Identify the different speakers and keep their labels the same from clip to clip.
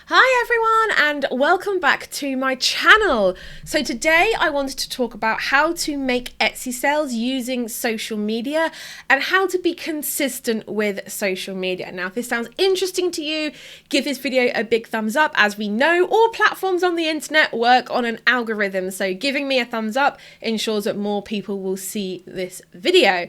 Speaker 1: Hi everyone and welcome back to my channel. So today I wanted to talk about how to make Etsy sales using social media and how to be consistent with social media. Now if this sounds interesting to you, give this video a big thumbs up. As we know, all platforms on the internet work on an algorithm, so giving me a thumbs up ensures that more people will see this video.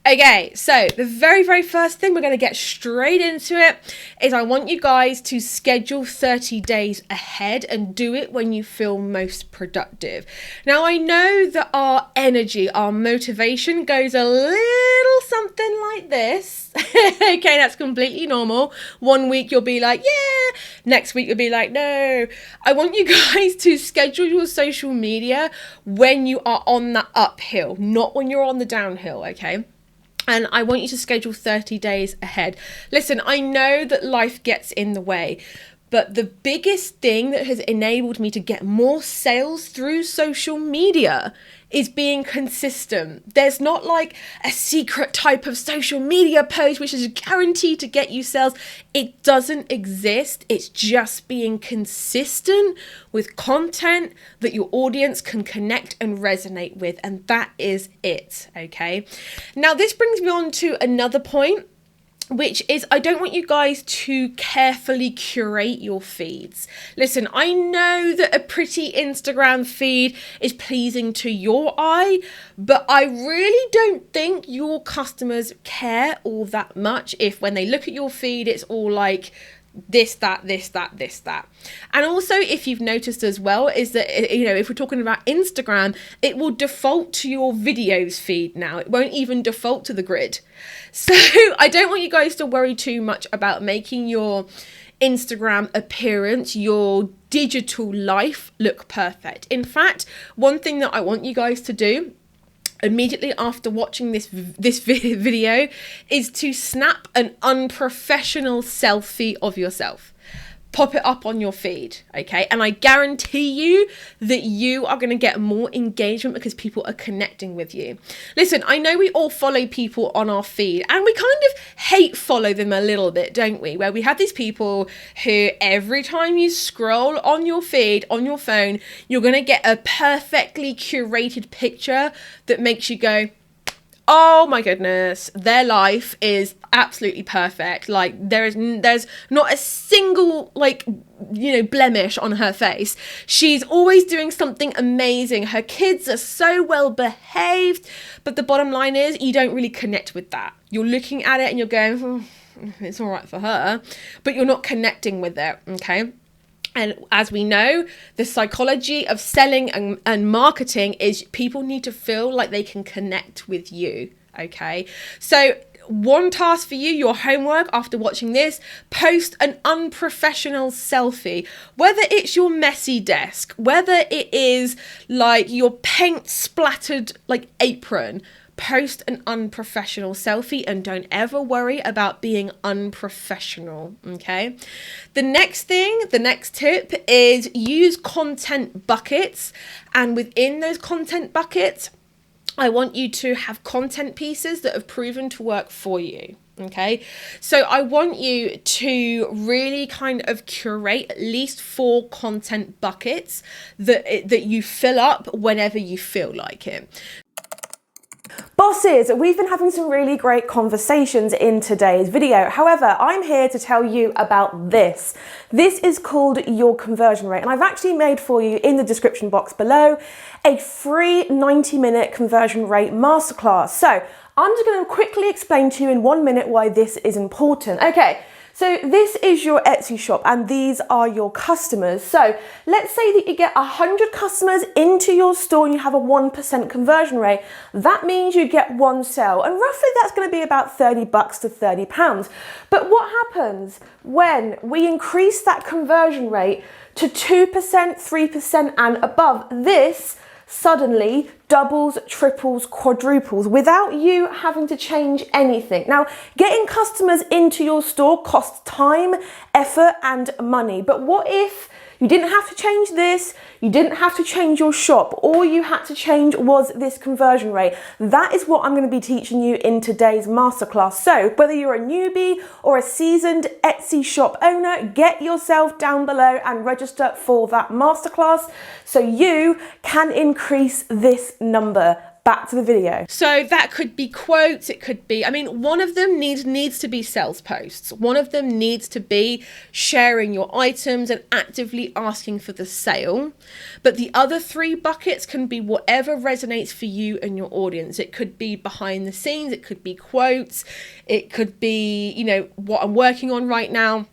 Speaker 1: Okay, so the very first thing, we're going to get straight into it, is I want you guys to schedule 30 days ahead and do it when you feel most productive. Now, I know that our energy, our motivation goes a little something like this. Okay, that's completely normal. One week you'll be like, yeah, next week you'll be like, no. I want you guys to schedule your social media when you are on the uphill, not when you're on the downhill, okay? And I want you to schedule 30 days ahead. Listen, I know that life gets in the way, but the biggest thing that has enabled me to get more sales through social media is being consistent. There's not like a secret type of social media post which is guaranteed to get you sales. It doesn't exist. It's just being consistent with content that your audience can connect and resonate with, and that is it, okay? Now this brings me on to another point, which is I don't want you guys to carefully curate your feeds. Listen, I know that a pretty Instagram feed is pleasing to your eye, but I really don't think your customers care all that much if when they look at your feed, it's all like this, that, this, that, this, that. And also, if you've noticed as well, is that, you know, if we're talking about Instagram, it will default to your videos feed now. It won't even default to the grid. So I don't want you guys to worry too much about making your Instagram appearance, your digital life look perfect. In fact, one thing that I want you guys to do immediately after watching this video is to snap an unprofessional selfie of yourself. Pop it up on your feed, okay? And I guarantee you that you are going to get more engagement because people are connecting with you. Listen, I know we all follow people on our feed and we kind of hate follow them a little bit, don't we? Where we have these people who every time you scroll on your feed, on your phone, you're going to get a perfectly curated picture that makes you go, oh my goodness, their life is absolutely perfect. Like there's not a single blemish on her face. She's always doing something amazing. Her kids are so well behaved, but the bottom line is you don't really connect with that. You're looking at it and you're going, it's all right for her, but you're not connecting with it, okay? And as we know, the psychology of selling and marketing is people need to feel like they can connect with you, okay? So one task for you, your homework after watching this, post an unprofessional selfie. Whether it's your messy desk, whether it is like your paint splattered like apron, post an unprofessional selfie and don't ever worry about being unprofessional, okay? The next tip is use content buckets, and within those content buckets, I want you to have content pieces that have proven to work for you. Okay, so I want you to really kind of curate at least 4 content buckets that you fill up whenever you feel like it.
Speaker 2: Bosses, we've been having some really great conversations in today's video. However, I'm here to tell you about this. This is called your conversion rate, and I've actually made for you in the description box below a free 90-minute conversion rate masterclass. So I'm just going to quickly explain to you in 1 minute why this is important. Okay. So this is your Etsy shop and these are your customers. So let's say that you get 100 customers into your store and you have a 1% conversion rate. That means you get 1 sale, and roughly that's going to be about $30 to £30. But what happens when we increase that conversion rate to 2%, 3% and above? This suddenly doubles, triples, quadruples without you having to change anything. Now, getting customers into your store costs time, effort, and money. But what if you didn't have to change this, you didn't have to change your shop, all you had to change was this conversion rate? That is what I'm going to be teaching you in today's masterclass. So whether you're a newbie or a seasoned Etsy shop owner, get yourself down below and register for that masterclass so you can increase this number. Back to the video.
Speaker 1: So that could be quotes, it could be, one of them needs to be sales posts. One of them needs to be sharing your items and actively asking for the sale. But the other three buckets can be whatever resonates for you and your audience. It could be behind the scenes, it could be quotes, it could be, what I'm working on right now.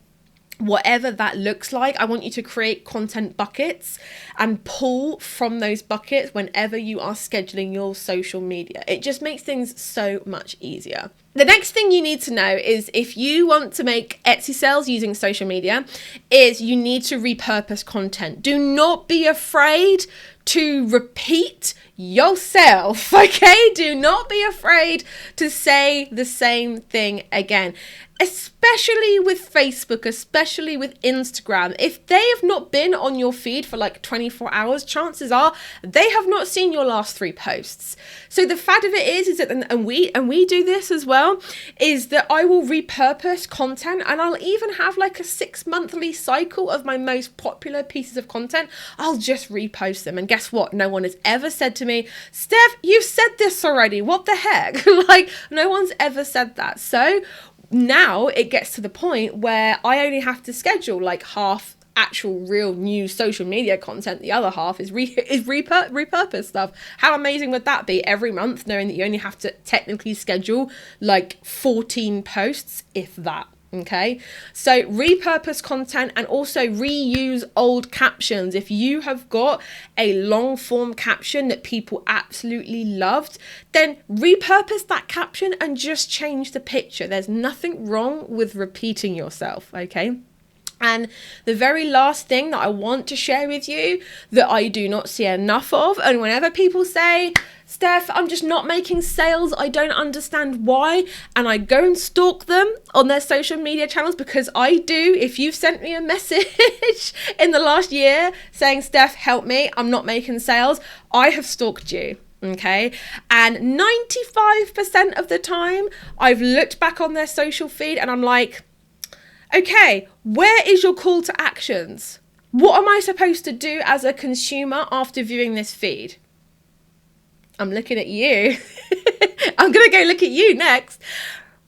Speaker 1: Whatever that looks like, I want you to create content buckets and pull from those buckets whenever you are scheduling your social media. It just makes things so much easier. The next thing you need to know is if you want to make Etsy sales using social media, is you need to repurpose content. Do not be afraid to repeat yourself, okay? Do not be afraid to say the same thing again. Especially with Facebook, especially with Instagram. If they have not been on your feed for like 24 hours, chances are they have not seen your last 3 posts. So the fact of it is that, and we do this as well, is that I will repurpose content, and I'll even have like a 6-monthly cycle of my most popular pieces of content. I'll just repost them. And guess what? No one has ever said to me, Steph, you said this already. What the heck? Like, no one's ever said that. So now it gets to the point where I only have to schedule like half actual real new social media content. The other half is repurposed stuff. How amazing would that be every month, knowing that you only have to technically schedule like 14 posts, if that. Okay, so repurpose content and also reuse old captions. If you have got a long form caption that people absolutely loved, then repurpose that caption and just change the picture. There's nothing wrong with repeating yourself, okay? And the very last thing that I want to share with you that I do not see enough of, and whenever people say, Steph, I'm just not making sales, I don't understand why, and I go and stalk them on their social media channels, because I do. If you've sent me a message in the last year saying, Steph, help me, I'm not making sales, I have stalked you. Okay, and 95% of the time I've looked back on their social feed and I'm like, okay, where is your call to actions? What am I supposed to do as a consumer after viewing this feed? I'm looking at you. I'm going to go look at you next.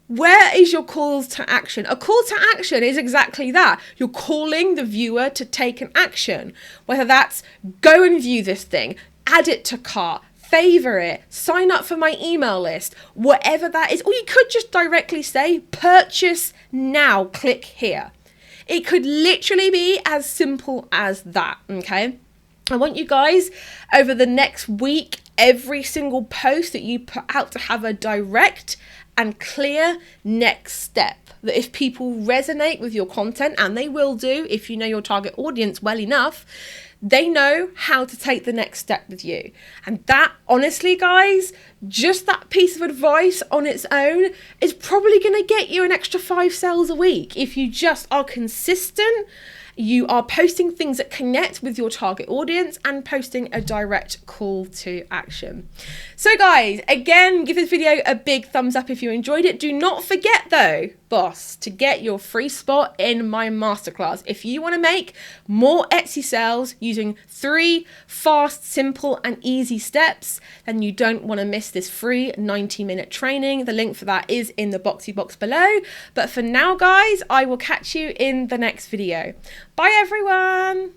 Speaker 1: Where is your calls to action? A call to action is exactly that. You're calling the viewer to take an action, whether that's go and view this thing, add it to cart, favorite, sign up for my email list, whatever that is. Or you could just directly say, purchase now, click here. It could literally be as simple as that, okay? I want you guys over the next week, every single post that you put out to have a direct and clear next step. That if people resonate with your content, and they will do if you know your target audience well enough, they know how to take the next step with you. And that, honestly, guys, just that piece of advice on its own is probably going to get you an extra 5 sales a week. If you just are consistent, you are posting things that connect with your target audience and posting a direct call to action. So guys, again, give this video a big thumbs up if you enjoyed it. Do not forget though, boss, to get your free spot in my masterclass. If you want to make more Etsy sales using 3 fast, simple and easy steps, then you don't want to miss this free 90-minute training. The link for that is in the boxy box below. But for now, guys, I will catch you in the next video. Bye everyone.